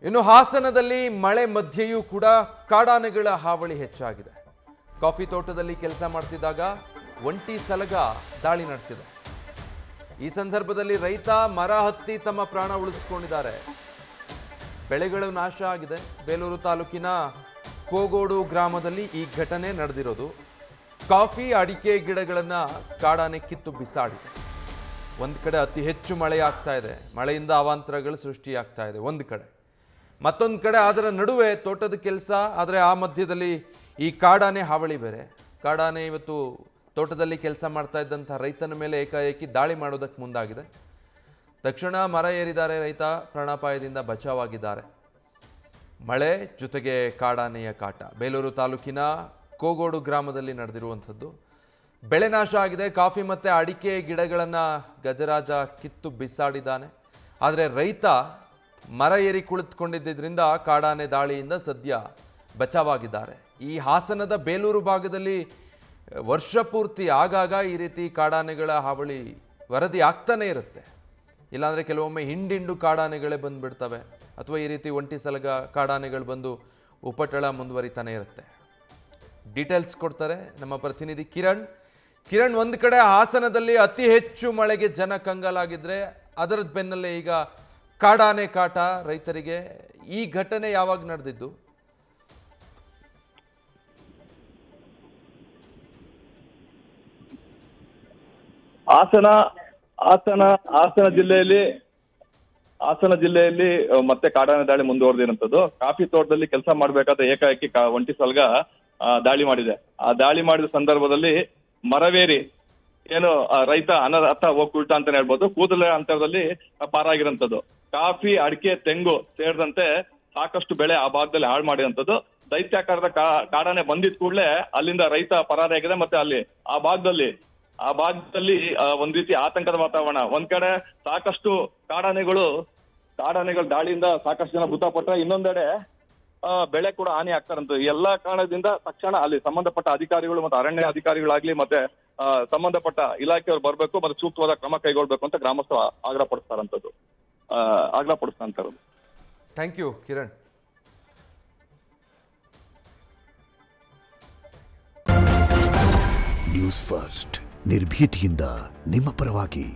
ಇನ್ನು ಹಾಸನದಲ್ಲಿ ಮಳೆ ಮಧ್ಯೆಯೂ ಕೂಡ ಕಾಡಾನೆಗಳ ಹಾವಳಿ ಹೆಚ್ಚಾಗಿದೆ. ಕಾಫಿ ತೋಟದಲ್ಲಿ ಕೆಲಸ ಮಾಡ್ತಿದ್ದಾಗ ಒಂಟಿ ಸಲಗ ದಾಳಿ ನಡೆಸಿದೆ. ಈ ಸಂದರ್ಭದಲ್ಲಿ ರೈತ ಮರ ಹತ್ತಿ ತಮ್ಮ ಪ್ರಾಣ ಉಳಿಸಿಕೊಂಡಿದ್ದಾರೆ. ಬೆಳೆಗಳು ನಾಶ ಆಗಿದೆ. ಬೇಲೂರು ತಾಲೂಕಿನ ಕೋಗೋಡು ಗ್ರಾಮದಲ್ಲಿ ಈ ಘಟನೆ ನಡೆದಿರೋದು. ಕಾಫಿ ಅಡಿಕೆ ಗಿಡಗಳನ್ನು ಕಾಡಾನೆ ಕಿತ್ತು ಬಿಸಾಡಿದೆ. ಒಂದು ಕಡೆ ಅತಿ ಹೆಚ್ಚು ಮಳೆ ಆಗ್ತಾ ಇದೆ, ಮಳೆಯಿಂದ ಅವಾಂತರಗಳು ಸೃಷ್ಟಿಯಾಗ್ತಾ ಇದೆ ಒಂದು ಕಡೆ. ಮತ್ತೊಂದು ಕಡೆ ಅದರ ನಡುವೆ ತೋಟದ ಕೆಲಸ, ಆದರೆ ಆ ಮಧ್ಯದಲ್ಲಿ ಈ ಕಾಡಾನೆ ಹಾವಳಿ ಬೇರೆ. ಕಾಡಾನೆ ಇವತ್ತು ತೋಟದಲ್ಲಿ ಕೆಲಸ ಮಾಡ್ತಾ ಇದ್ದಂಥ ರೈತನ ಮೇಲೆ ಏಕಾಏಕಿ ದಾಳಿ ಮಾಡೋದಕ್ಕೆ ಮುಂದಾಗಿದೆ. ತಕ್ಷಣ ಮರ ಏರಿದ್ದಾರೆ ರೈತ, ಪ್ರಾಣಾಪಾಯದಿಂದ ಬಚಾವಾಗಿದ್ದಾರೆ. ಮಳೆ ಜೊತೆಗೆ ಕಾಡಾನೆಯ ಕಾಟ ಬೇಲೂರು ತಾಲೂಕಿನ ಕೋಗೋಡು ಗ್ರಾಮದಲ್ಲಿ ನಡೆದಿರುವಂಥದ್ದು. ಬೆಳೆ ನಾಶ ಆಗಿದೆ. ಕಾಫಿ ಮತ್ತು ಅಡಿಕೆ ಗಿಡಗಳನ್ನು ಗಜರಾಜ ಕಿತ್ತು ಬಿಸಾಡಿದ್ದಾನೆ. ಆದರೆ ರೈತ ಮರ ಏರಿ ಕುಳಿತುಕೊಂಡಿದ್ದರಿಂದ ಕಾಡಾನೆ ದಾಳಿಯಿಂದ ಸದ್ಯ ಬಚಾವಾಗಿದ್ದಾರೆ. ಈ ಹಾಸನದ ಬೇಲೂರು ಭಾಗದಲ್ಲಿ ವರ್ಷ ಪೂರ್ತಿ ಆಗಾಗ ಈ ರೀತಿ ಕಾಡಾನೆಗಳ ಹಾವಳಿ ವರದಿ ಆಗ್ತಾನೆ ಇರುತ್ತೆ. ಇಲ್ಲಾಂದರೆ ಕೆಲವೊಮ್ಮೆ ಹಿಂಡಿಂಡು ಕಾಡಾನೆಗಳೇ ಬಂದುಬಿಡ್ತವೆ, ಅಥವಾ ಈ ರೀತಿ ಒಂಟಿ ಸಲಗ ಕಾಡಾನೆಗಳು ಬಂದು ಉಪಟಳ ಮುಂದುವರಿತಾನೆ ಇರುತ್ತೆ. ಡೀಟೇಲ್ಸ್ ಕೊಡ್ತಾರೆ ನಮ್ಮ ಪ್ರತಿನಿಧಿ ಕಿರಣ್. ಒಂದು ಕಡೆ ಹಾಸನದಲ್ಲಿ ಅತಿ ಹೆಚ್ಚು ಮಳೆಗೆ ಜನ ಕಂಗಾಲಾಗಿದ್ರೆ, ಅದರ ಬೆನ್ನಲ್ಲೇ ಈಗ ಕಾಡಾನೆ ಕಾಟ ರೈತರಿಗೆ. ಈ ಘಟನೆ ಯಾವಾಗ ನಡೆದಿದ್ದು? ಹಾಸನ ಜಿಲ್ಲೆಯಲ್ಲಿ ಮತ್ತೆ ಕಾಡಾನೆ ದಾಳಿ ಮುಂದುವರೆದಿರುವಂತದ್ದು. ಕಾಫಿ ತೋಟದಲ್ಲಿ ಕೆಲಸ ಮಾಡ್ಬೇಕಾದ್ರೆ ಏಕಾಏಕಿ ಒಂಟಿ ಸಲಗ ದಾಳಿ ಮಾಡಿದೆ. ಆ ದಾಳಿ ಮಾಡಿದ ಸಂದರ್ಭದಲ್ಲಿ ಮರವೇರಿ ಏನು ರೈತ ಅನರ್ಥ ಹೋಗ್ಬಿಟ್ಟ ಅಂತಾನೆ ಹೇಳ್ಬೋದು. ಕೂದಲ ಅಂತರದಲ್ಲಿ ಪಾರಾಗಿರೋಂಥದ್ದು. ಕಾಫಿ, ಅಡಿಕೆ, ತೆಂಗು ಸೇರಿದಂತೆ ಸಾಕಷ್ಟು ಬೆಳೆ ಆ ಭಾಗದಲ್ಲಿ ಹಾಳು ಮಾಡಿರುವಂತದ್ದು. ದೈತ್ಯಾಕಾರದ ಕಾಡಾನೆ ಬಂದಿದ್ ಕೂಡಲೇ ಅಲ್ಲಿಂದ ರೈತ ಪರಾರಿಯಾಗಿದೆ. ಮತ್ತೆ ಅಲ್ಲಿ ಆ ಭಾಗದಲ್ಲಿ ಒಂದ್ ರೀತಿ ಆತಂಕದ ವಾತಾವರಣ. ಒಂದ್ ಕಡೆ ಸಾಕಷ್ಟು ಕಾಡಾನೆಗಳ ದಾಳಿಯಿಂದ ಸಾಕಷ್ಟು ಜನ ಮೃತಪಟ್ಟರೆ, ಇನ್ನೊಂದೆಡೆ ಬೆಳೆ ಕೂಡ ಹಾನಿ ಆಗ್ತಾರಂತ. ಎಲ್ಲಾ ಕಾರಣದಿಂದ ತಕ್ಷಣ ಅಲ್ಲಿ ಸಂಬಂಧಪಟ್ಟ ಅಧಿಕಾರಿಗಳು ಮತ್ತು ಅರಣ್ಯ ಅಧಿಕಾರಿಗಳಾಗ್ಲಿ ಮತ್ತೆ ಸಂಬಂಧಪಟ್ಟ ಇಲಾಖೆಯವರು ಬರ್ಬೇಕು, ಮತ್ತೆ ಸೂಕ್ತವಾದ ಕ್ರಮ ಕೈಗೊಳ್ಬೇಕು ಅಂತ ಗ್ರಾಮಸ್ಥರು ಆಗ್ರಹಪಡಿಸ್ತಾರಂತದ್ದು. Thank you Kiran. News first ನಿರ್ಭೀತಿಯಿಂದ ನಿಮ್ಮ ಪರವಾಗಿ.